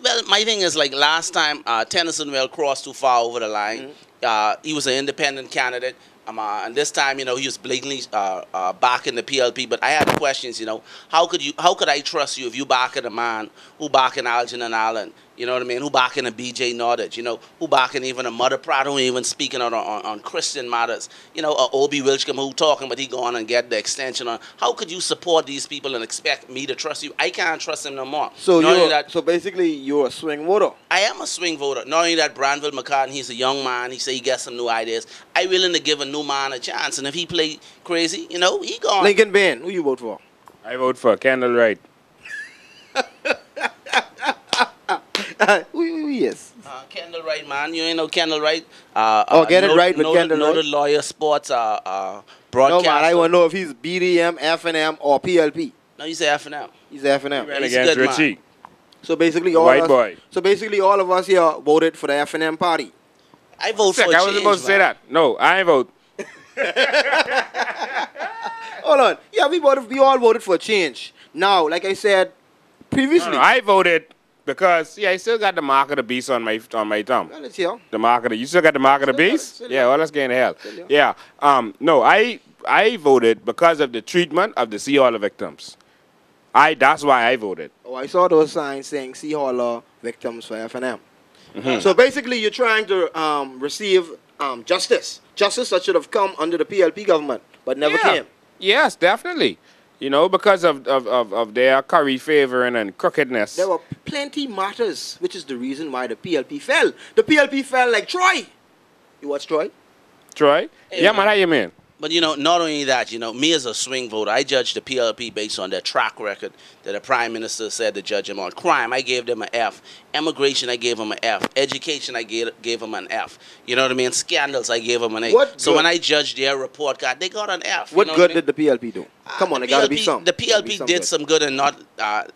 Well, my thing is like last time, Tennyson Well crossed too far over the line. He was an independent candidate. And this time, he was blatantly back in the PLP. But I had questions, how could I trust you if you back in a man who back in Algernon Allen, you know what I mean, who back in a BJ Nordich, who back in even a Mother Pratt who even speaking on Christian matters, a Obi Wilchcombe who talking, but he go on and get the extension on. How could you support these people and expect me to trust you? I can't trust him no more. So so basically you're a swing voter. I am a swing voter. Not only that, Branville McCartan, he's a young man. He say he gets some new ideas. I willing to give a new man a chance. And if he play crazy, he gone. Lincoln Bain, who you vote for? I vote for Kendall Wright. Yes. Kendall Wright, man. You ain't know Kendall Wright. Get it right with Kendall Wright. Noted lawyer, sports, broadcaster. No, man, I want to know if he's BDM, F&M, or PLP. No, you say F&M. He's F&M. He ran against Richie. So basically, all of us here voted for the F&M party. I vote for a change, I was supposed to say that. No, I ain't vote. Hold on. Yeah, we all voted for a change. Now, like I said previously. No, I voted because, I still got the mark of the beast on my thumb. Well, let's hear. The mark of the, you still got the mark of the beast? Yeah, well, let's get in the hell. Yeah. No, I voted because of the treatment of the Sea Hauler victims. That's why I voted. Oh, I saw those signs saying Sea Hauler victims for F&M. So basically, you're trying to receive justice. Justice that should have come under the PLP government, but never came. Yes, definitely. Because of their curry favoring and crookedness. There were plenty matters, which is the reason why the PLP fell. The PLP fell like Troy. You watch Troy? Troy? Hey, yeah, man, how you mean? But, not only that, me as a swing voter, I judge the PLP based on their track record that the Prime Minister said to judge them on. Crime, I gave them an F. Immigration, I gave them an F. Education, I gave them an F. You know what I mean? Scandals, I gave them an A. So when I judged their report card, they got an F. What good did the PLP do? Come on, there got to be some. The PLP did some good in not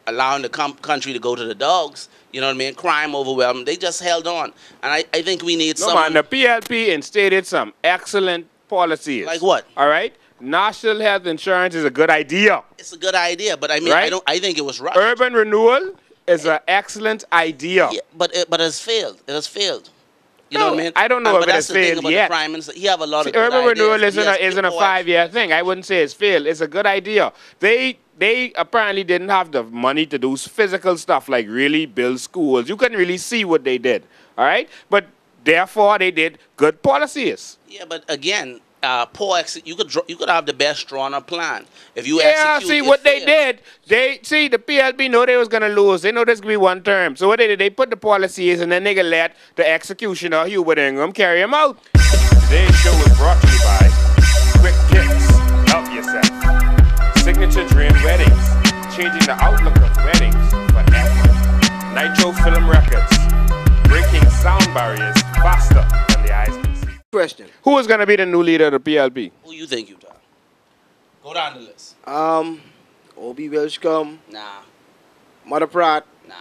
allowing the country to go to the dogs. You know what I mean? Crime overwhelmed. They just held on. And I think we need some. No, man, the PLP instated some excellent policies. Like what? All right? National health insurance is a good idea. It's a good idea, but I mean, I think it was rushed. Urban renewal is an excellent idea. Yeah, but it has failed. It has failed. You know what I mean? I don't know if it has failed yet. The Prime Minister, he have a lot of good urban ideas. renewal isn't a 5-year thing. I wouldn't say it's failed. It's a good idea. They apparently didn't have the money to do physical stuff like really build schools. You couldn't really see what they did. All right? But therefore, they did good policies. Yeah, but again, you could have the best drawn up plan. If you execute, see what they did. The PLP know they was gonna lose. They know there's gonna be one term. So what they did, they put the policies and then they could let the executioner Hubert Ingram carry them out. Today's show is brought to you by Quick Kicks. Help yourself. Signature Dream Weddings, changing the outlook of weddings forever. Nitro Film Records, breaking sound barriers faster than the eyes can see. Question. Who is going to be the new leader of the PLP? Who you think, Utah? Go down the list. Obi Welshcombe. Nah. Mother Pratt. Nah.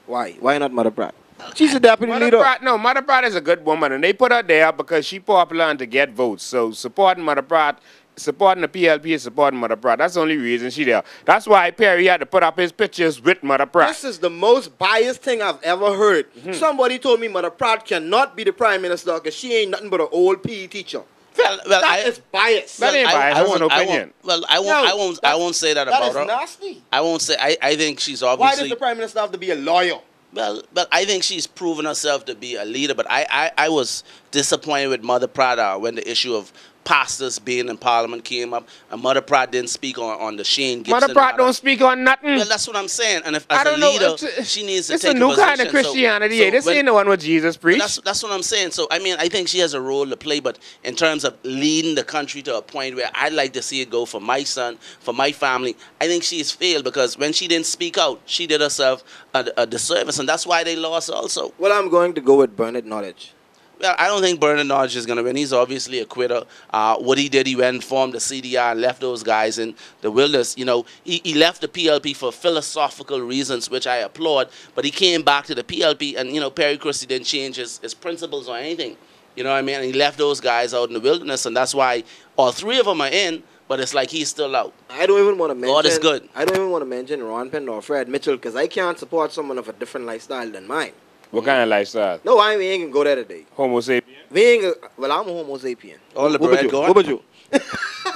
Why? Why not Mother Pratt? She's a deputy leader. Mother Pratt is a good woman, and they put her there because she's popular and to get votes. So supporting Mother Pratt, supporting the PLP is supporting Mother Pratt. That's the only reason she's there. That's why Perry had to put up his pictures with Mother Pratt. This is the most biased thing I've ever heard. Somebody told me Mother Pratt cannot be the Prime Minister because she ain't nothing but an old PE teacher. Well, that is biased. That ain't biased. That's an opinion. I won't say that about her. That is nasty. I won't say. I think she's obviously. Why does the Prime Minister have to be a lawyer? Well, I think she's proven herself to be a leader. But I was disappointed with Mother Pratt when the issue of pastors being in Parliament came up, and Mother Pratt didn't speak on the Shane Gibson. Mother Pratt don't speak on nothing. Well, that's what I'm saying. And if as a leader, she needs to take a position. It's a new kind of Christianity. This ain't the one what Jesus preached. That's what I'm saying. So, I mean, I think she has a role to play, but in terms of leading the country to a point where I'd like to see it go for my son, for my family, I think she's failed because when she didn't speak out, she did herself a disservice, and that's why they lost also. Well, I'm going to go with Bernard Knowledge. Well, I don't think Bernard Knowledge is going to win. He's obviously a quitter. What he did, he went and formed the CDR and left those guys in the wilderness. You know, he left the PLP for philosophical reasons, which I applaud, but he came back to the PLP, and, you know, Perry Christie didn't change his principles or anything. You know what I mean? And he left those guys out in the wilderness, and that's why all three of them are in, but it's like he's still out. I don't even want to mention. God is good. I don't even want to mention Ron Penn or Fred Mitchell because I can't support someone of a different lifestyle than mine. What kind of lifestyle? No, we ain't gonna go there today. Homo sapien? We ain't gonna, well, I'm a Homo sapien. All the What bread about you? gone? What about you?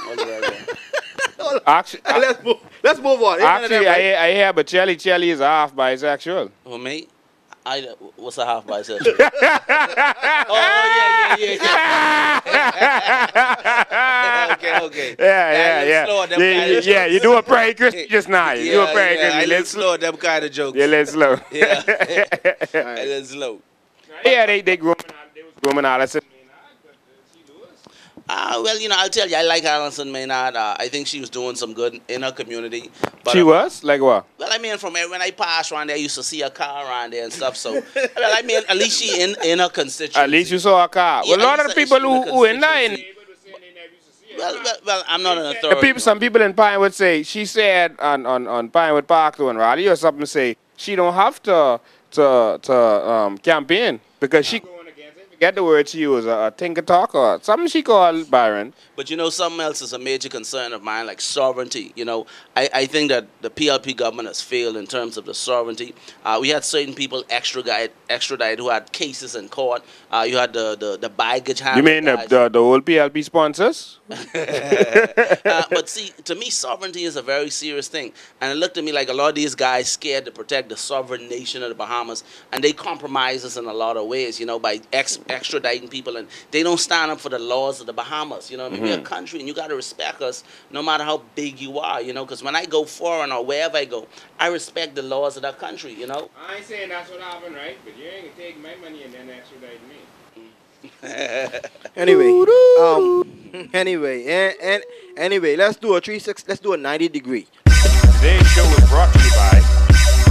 All the bread gone. Actually, let's move on. Ain't none of actually that, right? I hear, but Chelly is half bisexual. Who, me? What's a half bisexual? Oh, yeah. Okay. Yeah. Yeah, you do a Prairie Christy just now. You do a Prairie Christy. I little slow them kind of jokes. Yeah, a little slow. Yeah. A little slow. Yeah, they grooming Allison Maynard, but she lose. Well, I'll tell you, I like Alison Maynard. I think she was doing some good in her community. But, She was? Like what? Well, I mean, from when I passed around there, I used to see her car around there and stuff. So, well, I mean, at least she in her constituency. At least you saw a car. Yeah, well, a lot at of the least people in the who in there, constituency. Well, I'm not an authority. Some people in Pinewood say, she said on Pinewood Park or Raleigh or something, say she don't have to campaign because she going against it. Forget the word she used, a tinker talk or something she called Byron. But something else is a major concern of mine, like sovereignty. I think that the PLP government has failed in terms of the sovereignty. We had certain people extradited who had cases in court. You had the baggage handling. You mean the old PLP sponsors? But see, to me, sovereignty is a very serious thing. And it looked to me like a lot of these guys scared to protect the sovereign nation of the Bahamas. And they compromise us in a lot of ways, by extraditing people. And they don't stand up for the laws of the Bahamas. We're a country and you got to respect us no matter how big you are, because when I go foreign or wherever I go, I respect the laws of that country, I ain't saying that's what happened, right? But you ain't gonna take my money and then extradite me. Anyway, let's do a 360. Let's do a 90 degree. Today's show is brought to you by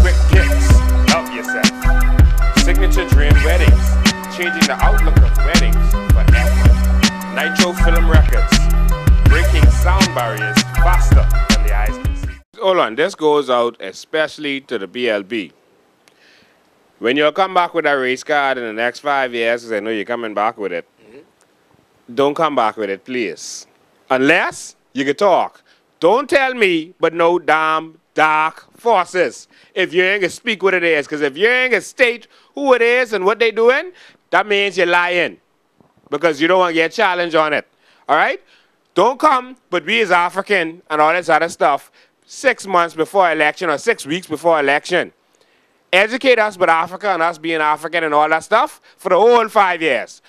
Quick Kicks. Help yourself. Signature Dream Weddings, changing the outlook of weddings forever. Nitro Film Records, breaking sound barriers faster than the eyes can see. Hold on, this goes out especially to the BLB. When you come back with a race card in the next 5 years, because I know you're coming back with it, don't come back with it, please. Unless you can talk. Don't tell me, but no damn dark forces. If you ain't gonna speak what it is, because if you ain't gonna state who it is and what they doing, that means you're lying. Because you don't want to get challenged on it. All right? Don't come, but we as African and all this other stuff 6 months before election or 6 weeks before election. Educate us about Africa and us being African and all that stuff for the whole 5 years.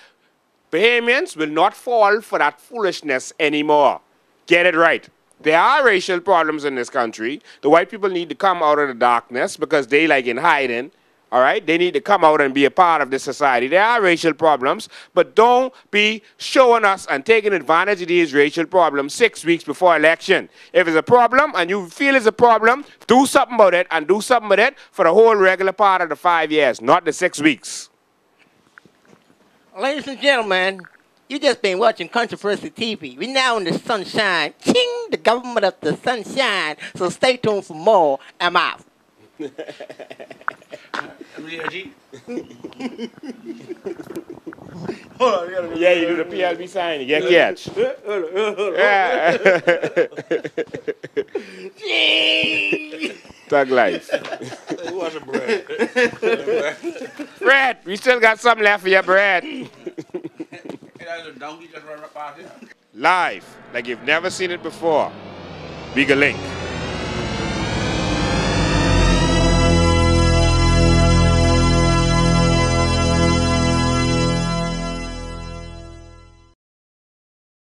Bahamians will not fall for that foolishness anymore. Get it right. There are racial problems in this country. The white people need to come out of the darkness because they like in hiding. All right? They need to come out and be a part of this society. There are racial problems, but don't be showing us and taking advantage of these racial problems 6 weeks before election. If it's a problem and you feel it's a problem, do something about it and do something with it for the whole regular part of the 5 years, not the 6 weeks. Ladies and gentlemen, you just been watching Controversy TV. We're now in the sunshine. Ching! The government of the sunshine. So stay tuned for more. I'm out. Yeah, you do the PLB sign, you get catch. Thug life. Bread, we still got some left for your bread. Live, like you've never seen it before. We can link.